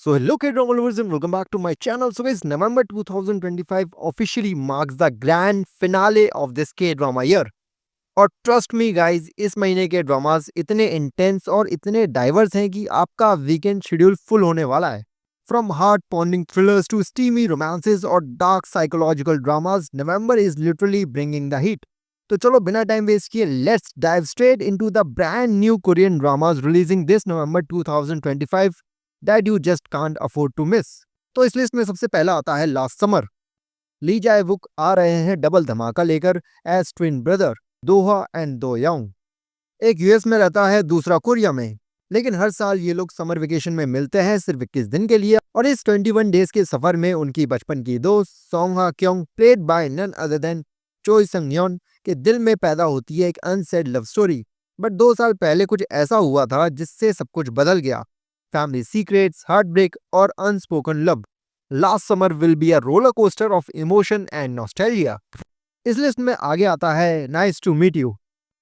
So hello K-drama lovers and welcome back to my channel. So guys, November 2025 officially marks the grand finale of this K-drama year. और trust me guys, इस महीने के dramas इतने intense और इतने diverse हैं कि आपका वीकेंड शेड्यूल फुल होने वाला है. From heart pounding thrillers to steamy romances और dark psychological dramas, November is literally bringing the heat. तो चलो बिना टाइम वेस्ट किए let's dive straight into the brand new Korean dramas releasing this November 2025 that you just can't afford to miss. तो इस list में सबसे पहला आता है लास्ट समर. ली जाए वुक आ रहे हैं डबल धमाका लेकर एज ट्विन ब्रदर दोहा एंड दो यंग. एक यूएस में रहता है, दूसरा कोरिया में, लेकिन हर साल ये लोग समर वेकेशन में मिलते हैं सिर्फ 21 दिन के लिए. और इस 21 डेज के सफर में उनकी बचपन की दोस्त Song Ha Kyung played by none other than Choi Sung योन के दिल में पैदा होती है एक अनसेड लव स्टोरी. बट 2 साल पहले कुछ ऐसा हुआ था जिससे सब कुछ बदल गया. फैमिली सीक्रेट्स, हार्ट ब्रेक और unspoken love. Last summer will be a roller coaster of emotion and nostalgia. इस लिस्ट में आगे आता है नाइस टू मीट यू,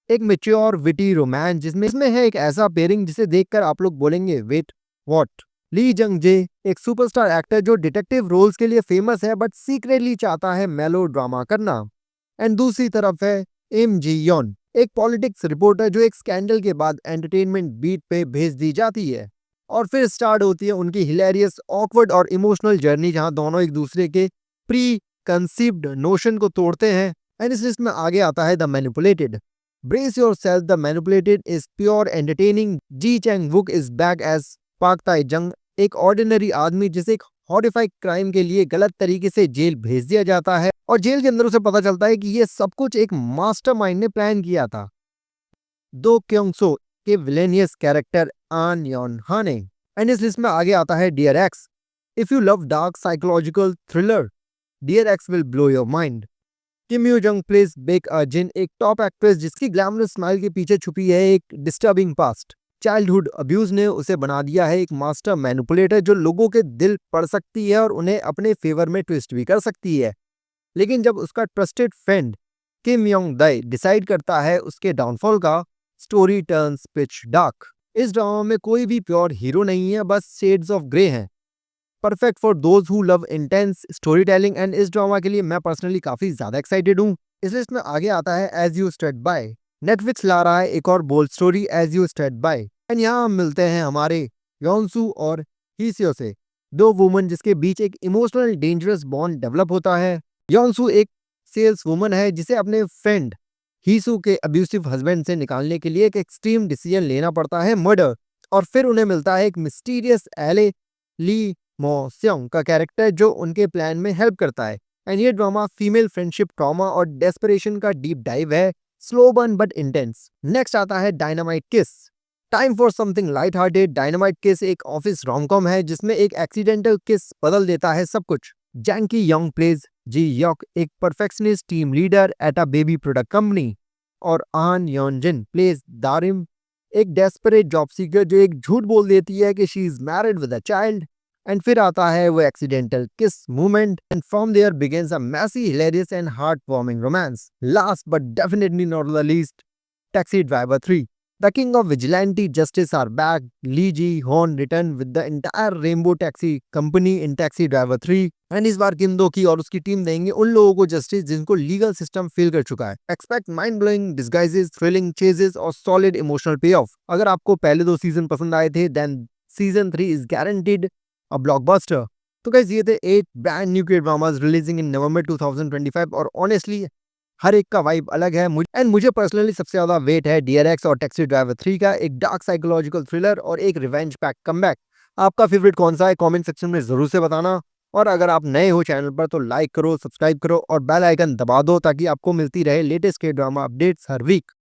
एक मैच्योर विटी रोमांस जिसमें इसमें है एक ऐसा पेयरिंग जिसे देखकर आप लोग बोलेंगे वेट व्हाट. ली जंग जे एक सुपरस्टार एक्टर जो डिटेक्टिव रोल्स के लिए फेमस है बट सीक्रेटली चाहता है मेलो ड्रामा करना. एंड दूसरी तरफ है एम जी योन, एक पॉलिटिक्स रिपोर्टर जो एक स्कैंडल के बाद एंटरटेनमेंट बीट पे भेज दी जाती है. और फिर स्टार्ट होती है उनकी हिलेरियस, ऑकवर्ड और इमोशनल जर्नी जहां दोनों एक दूसरे के प्री कंसीव्ड नोशन को तोड़ते हैं. एंड इस लिस्ट में आगे आता है the manipulated. Brace yourself, the manipulated is pure entertaining. Ji Chang Wook is back as Pak Tae जंग, एक ऑर्डिनरी आदमी जिसे एक हॉरिफाइड क्राइम के लिए गलत तरीके से जेल भेज दिया जाता है और जेल के अंदर उसे पता चलता है कि ये सब कुछ एक मास्टरमाइंड ने प्लान किया था. दो क्योंग सो के विलेनियस कैरेक्टर आन योन हाने. एंड इस लिस्ट में आगे आता है dear ex. If you love dark psychological thriller, dear ex will blow your mind. Kim Yoo Jung plays Baek Ah Jin, एक टॉप एक्ट्रेस जिसकी ग्लैमरस स्माइल के पीछे छुपी है एक डिस्टर्बिंग पास्ट. चाइल्डहुड अब्यूज ने उसे बना दिया है एक मास्टर मैनिपुलेटर जो लोगों के दिल पढ़ सकती है और उन्हें अपने फेवर में ट्विस्ट भी कर सकती है. लेकिन जब उसका ट्रस्टेड फ्रेंड किम योंग दाई डिसाइड करता है उसके डाउनफॉल का, स्टोरी टर्न्स पिच डार्क. इस ड्रामा में कोई भी प्योर हीरो नहीं है, बस शेड्स ऑफ ग्रे हैं. Perfect for those who love intense story telling. And इस ड्रामा के लिए मैं पर्सनली काफी ज्यादा एक्साइटेड हूँ. इस लिस्ट में आगे आता है as you stood by. Netflix ला रहा है एक और bold story as you stood by. And यहाँ हम मिलते हैं हमारे योनसू और हीसियो से, दो वुमन जिसके बीच एक इमोशनल डेंजरस बॉन्ड डेवलप होता है. योनसू एक सेल्स वुमन है जिसे अपने फ्रेंड हीसू के अब्यूसिव हस्बैंड से निकालने के लिए एक एक्सट्रीम डिसीजन लेना पड़ता है, मर्डर. और फिर उन्हें मिलता है एक मिस्टीरियस एले ली मो स्योंग का कैरेक्टर जो उनके प्लान में हेल्प करता है. एंड ये ड्रामा फीमेल फ्रेंडशिप, ट्रॉमा और डेस्परेशन का डीप डाइव है, slow burn but intense. Next आता है डायनामाइट किस. Time for something light hearted. Dynamite किस एक ऑफिस रोमकॉम है जिसमें एक एक्सीडेंटल किस बदल देता है सब कुछ. जैंकी यंग प्लेज जी यॉक, एक perfectionist team leader at a baby product company. और आन योनजिन प्लेज दारिम, एक डेस्परेट जॉब सीकर जो एक झूठ बोल देती है कि she is married with a child. And फिर आता है वो accidental kiss movement. And from there begins a messy, hilarious and heart warming romance. Last but definitely not the least, taxi driver 3. The king of vigilante justice are back. Lee Ji Hoon returned with the entire Rainbow Taxi company in Taxi Driver 3. And इस बार किम दो की और उसकी team देंगे उन लोगों को justice जिनको लीगल सिस्टम फेल कर चुका है. Expect mind blowing disguises, thrilling chases और सॉलिड इमोशनल पे ऑफ. अगर आपको पहले 2 सीजन पसंद आए थे then season 3 is guaranteed a blockbuster. तो गाइस ये थे 8 brand new K dramas releasing in November 2025 और ऑनेस्टली हर एक का वाइब अलग है. मुझे पर्सनली सबसे ज्यादा वेट है डियर एक्स और टैक्सी ड्राइवर 3 का, एक डार्क साइकोलॉजिकल थ्रिलर और एक रिवेंज पैक कमबैक. आपका फेवरेट कौन सा है कमेंट सेक्शन में जरूर से बताना. और अगर आप नए हो चैनल पर तो लाइक करो, सब्सक्राइब करो और बेल आइकन दबा दो ताकि आपको मिलती रहे लेटेस्ट के ड्रामा अपडेट्स हर वीक.